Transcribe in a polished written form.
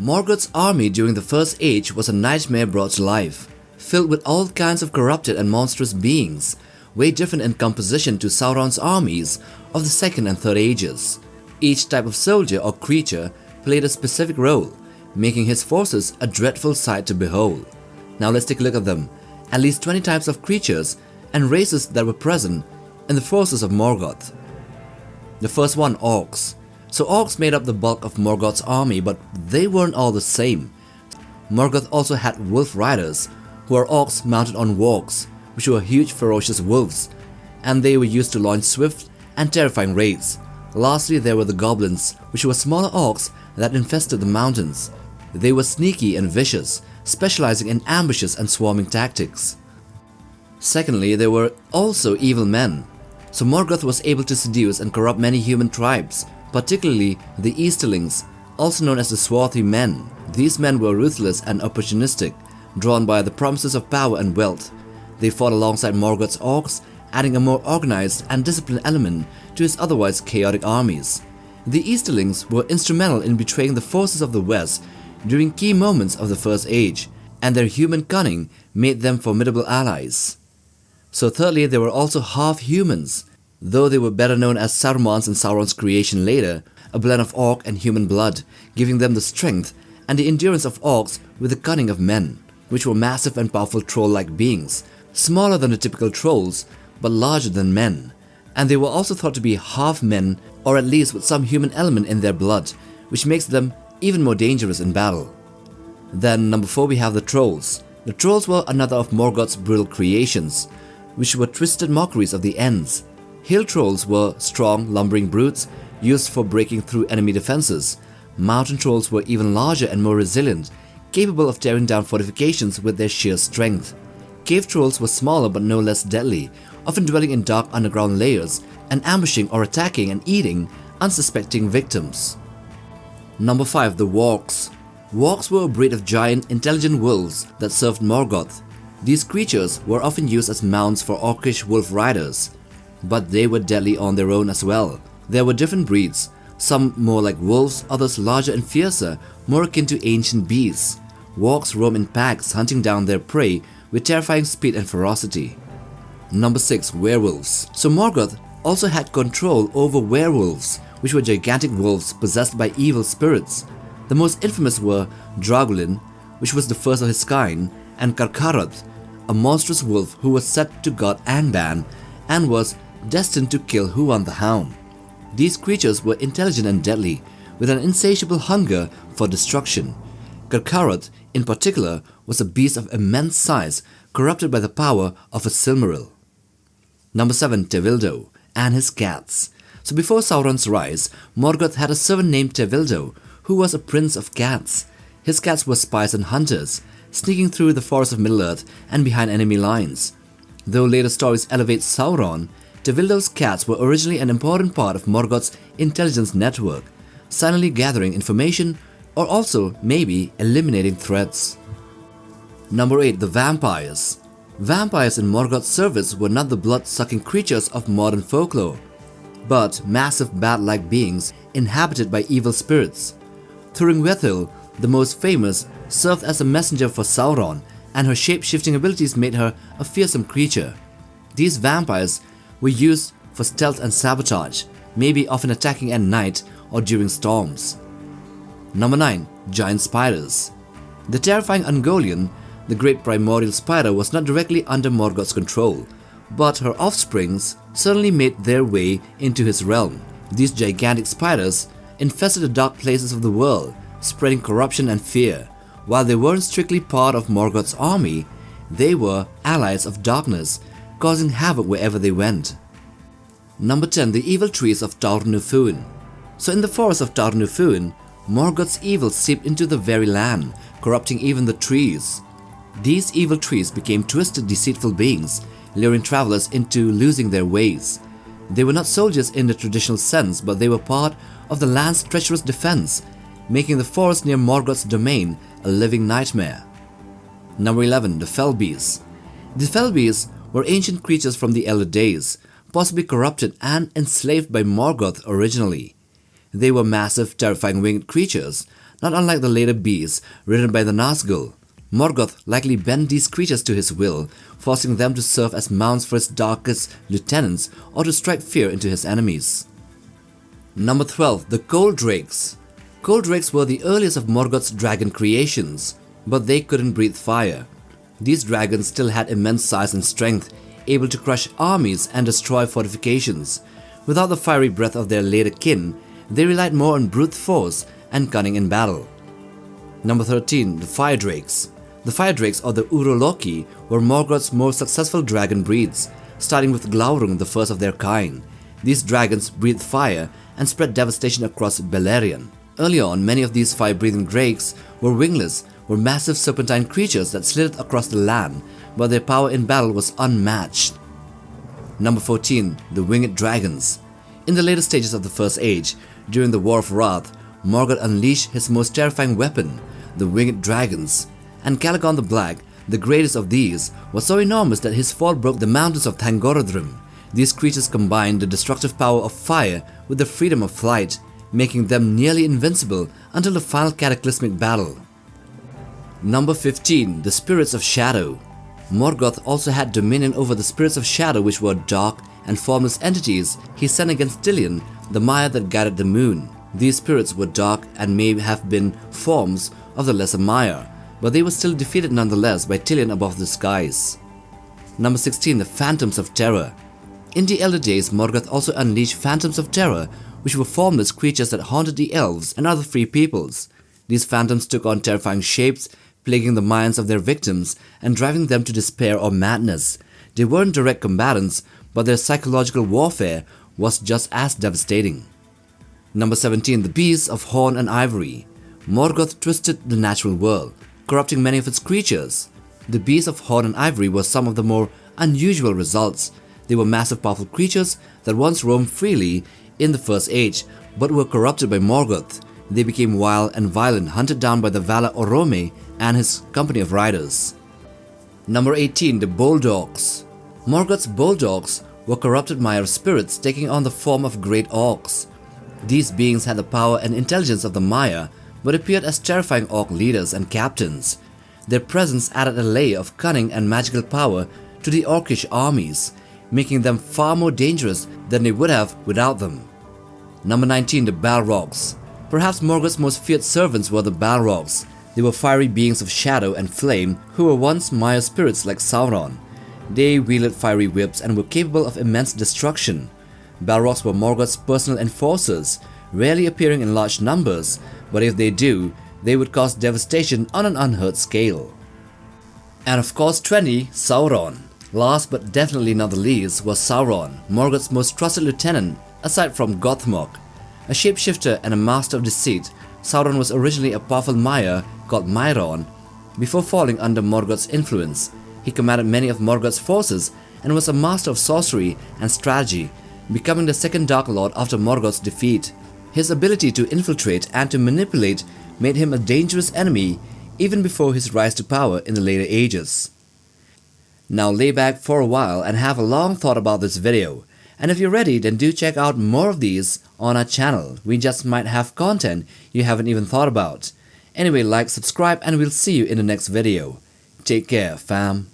Morgoth's army during the First Age was a nightmare brought to life, filled with all kinds of corrupted and monstrous beings, way different in composition to Sauron's armies of the Second and Third Ages. Each type of soldier or creature played a specific role, making his forces a dreadful sight to behold. Now let's take a look at them. At least 20 types of creatures and races that were present in the forces of Morgoth. The first one, Orcs. So Orcs made up the bulk of Morgoth's army, but they weren't all the same. Morgoth also had wolf riders, who are orcs mounted on wargs, which were huge ferocious wolves, and they were used to launch swift and terrifying raids. Lastly, there were the goblins, which were smaller orcs that infested the mountains. They were sneaky and vicious, specializing in ambushes and swarming tactics. Secondly, there were also evil men. So Morgoth was able to seduce and corrupt many human tribes, particularly the Easterlings, also known as the Swarthy Men. These men were ruthless and opportunistic, drawn by the promises of power and wealth. They fought alongside Morgoth's orcs, adding a more organized and disciplined element to his otherwise chaotic armies. The Easterlings were instrumental in betraying the forces of the West during key moments of the First Age, and their human cunning made them formidable allies. So thirdly, there were also half-humans, though they were better known as Saruman's and Sauron's creation later, a blend of orc and human blood, giving them the strength and the endurance of orcs with the cunning of men, which were massive and powerful troll-like beings, smaller than the typical trolls, but larger than men. And they were also thought to be half men, or at least with some human element in their blood, which makes them even more dangerous in battle. Then number 4, we have the trolls. The trolls were another of Morgoth's brutal creations, which were twisted mockeries of the Ents. Hill trolls were strong, lumbering brutes used for breaking through enemy defenses. Mountain trolls were even larger and more resilient, capable of tearing down fortifications with their sheer strength. Cave trolls were smaller but no less deadly, often dwelling in dark underground layers and ambushing or attacking and eating unsuspecting victims. Number 5, the Wargs. Wargs were a breed of giant, intelligent wolves that served Morgoth. These creatures were often used as mounts for orcish wolf riders, but they were deadly on their own as well. There were different breeds, some more like wolves, others larger and fiercer, more akin to ancient beasts. Wargs roam in packs, hunting down their prey with terrifying speed and ferocity. Number 6, werewolves. So Morgoth also had control over werewolves, which were gigantic wolves possessed by evil spirits. The most infamous were Dragulin, which was the first of his kind, and Karkaroth, a monstrous wolf who was set to god Angband and was destined to kill Huan the Hound. These creatures were intelligent and deadly, with an insatiable hunger for destruction. Karkaroth, in particular, was a beast of immense size, corrupted by the power of a Silmaril. Number 7, Tevildo and his cats. So before Sauron's rise, Morgoth had a servant named Tevildo, who was a prince of cats. His cats were spies and hunters, sneaking through the forests of Middle-earth and behind enemy lines. Though later stories elevate Sauron, Tevildo's cats were originally an important part of Morgoth's intelligence network, silently gathering information or also maybe eliminating threats. Number 8, the vampires. Vampires in Morgoth's service were not the blood-sucking creatures of modern folklore, but massive bat-like beings inhabited by evil spirits. Thuringwethil, the most famous, served as a messenger for Sauron, and her shape-shifting abilities made her a fearsome creature. These vampires were used for stealth and sabotage, maybe often attacking at night or during storms. Number 9, giant spiders. The terrifying Ungoliant, the great primordial spider, was not directly under Morgoth's control, but her offsprings certainly made their way into his realm. These gigantic spiders infested the dark places of the world, spreading corruption and fear. While they weren't strictly part of Morgoth's army, they were allies of darkness, causing havoc wherever they went. Number 10, the evil trees of Taurnufuin. So in the forest of Taurnufuin, Morgoth's evil seeped into the very land, corrupting even the trees. These evil trees became twisted, deceitful beings, luring travelers into losing their ways. They were not soldiers in the traditional sense, but they were part of the land's treacherous defense, making the forest near Morgoth's domain a living nightmare. Number 11, the Felbeasts. The Felbeasts were ancient creatures from the Elder Days, possibly corrupted and enslaved by Morgoth originally. They were massive, terrifying winged creatures, not unlike the later beasts ridden by the Nazgul. Morgoth likely bent these creatures to his will, forcing them to serve as mounts for his darkest lieutenants or to strike fear into his enemies. Number 12. The Cold Drakes. Cold Drakes were the earliest of Morgoth's dragon creations, but they couldn't breathe fire. These dragons still had immense size and strength, able to crush armies and destroy fortifications. Without the fiery breath of their later kin, they relied more on brute force and cunning in battle. Number 13. The Fire Drakes. The Fire Drakes, or the Uroloki, were Morgoth's most successful dragon breeds, starting with Glaurung, the first of their kind. These dragons breathed fire and spread devastation across Beleriand. Early on, many of these fire-breathing drakes were wingless, were massive serpentine creatures that slithered across the land, but their power in battle was unmatched. Number 14. The Winged Dragons. In the later stages of the First Age, during the War of Wrath, Morgoth unleashed his most terrifying weapon, the Winged Dragons. And Calagon the Black, the greatest of these, was so enormous that his fall broke the mountains of Thangorodrim. These creatures combined the destructive power of fire with the freedom of flight, making them nearly invincible until the final cataclysmic battle. Number 15. The Spirits of Shadow. Morgoth also had dominion over the Spirits of Shadow, which were dark and formless entities he sent against Tilion, the Maiar that guided the moon. These spirits were dark and may have been forms of the lesser Maiar, but they were still defeated nonetheless by Tilion above the skies. Number 16. The Phantoms of Terror. In the Elder Days, Morgoth also unleashed Phantoms of Terror, which were formless creatures that haunted the Elves and other free peoples. These phantoms took on terrifying shapes, plaguing the minds of their victims and driving them to despair or madness. They weren't direct combatants, but their psychological warfare was just as devastating. Number 17. The Beasts of Horn and Ivory. Morgoth twisted the natural world, corrupting many of its creatures. The Beasts of Horn and Ivory were some of the more unusual results. They were massive powerful creatures that once roamed freely in the First Age, but were corrupted by Morgoth. They became wild and violent, hunted down by the Valar Orome and his company of riders. Number 18. The Bulldogs. Morgoth's Bulldogs were corrupted Maiar spirits taking on the form of great orcs. These beings had the power and intelligence of the Maiar, but appeared as terrifying orc leaders and captains. Their presence added a layer of cunning and magical power to the orcish armies, making them far more dangerous than they would have without them. Number 19. The Balrogs. Perhaps Morgoth's most feared servants were the Balrogs. They were fiery beings of shadow and flame who were once Maiar spirits like Sauron. They wielded fiery whips and were capable of immense destruction. Balrogs were Morgoth's personal enforcers, rarely appearing in large numbers, but if they do, they would cause devastation on an unheard scale. And of course 20. Sauron. Last but definitely not the least was Sauron, Morgoth's most trusted lieutenant aside from Gothmog. A shapeshifter and a master of deceit, Sauron was originally a powerful Maiar called Mairon. Before falling under Morgoth's influence, he commanded many of Morgoth's forces and was a master of sorcery and strategy, becoming the second Dark Lord after Morgoth's defeat. His ability to infiltrate and to manipulate made him a dangerous enemy even before his rise to power in the later ages. Now lay back for a while and have a long thought about this video. And if you're ready, then do check out more of these on our channel. We just might have content you haven't even thought about. Anyway, like, subscribe, and we'll see you in the next video. Take care, fam.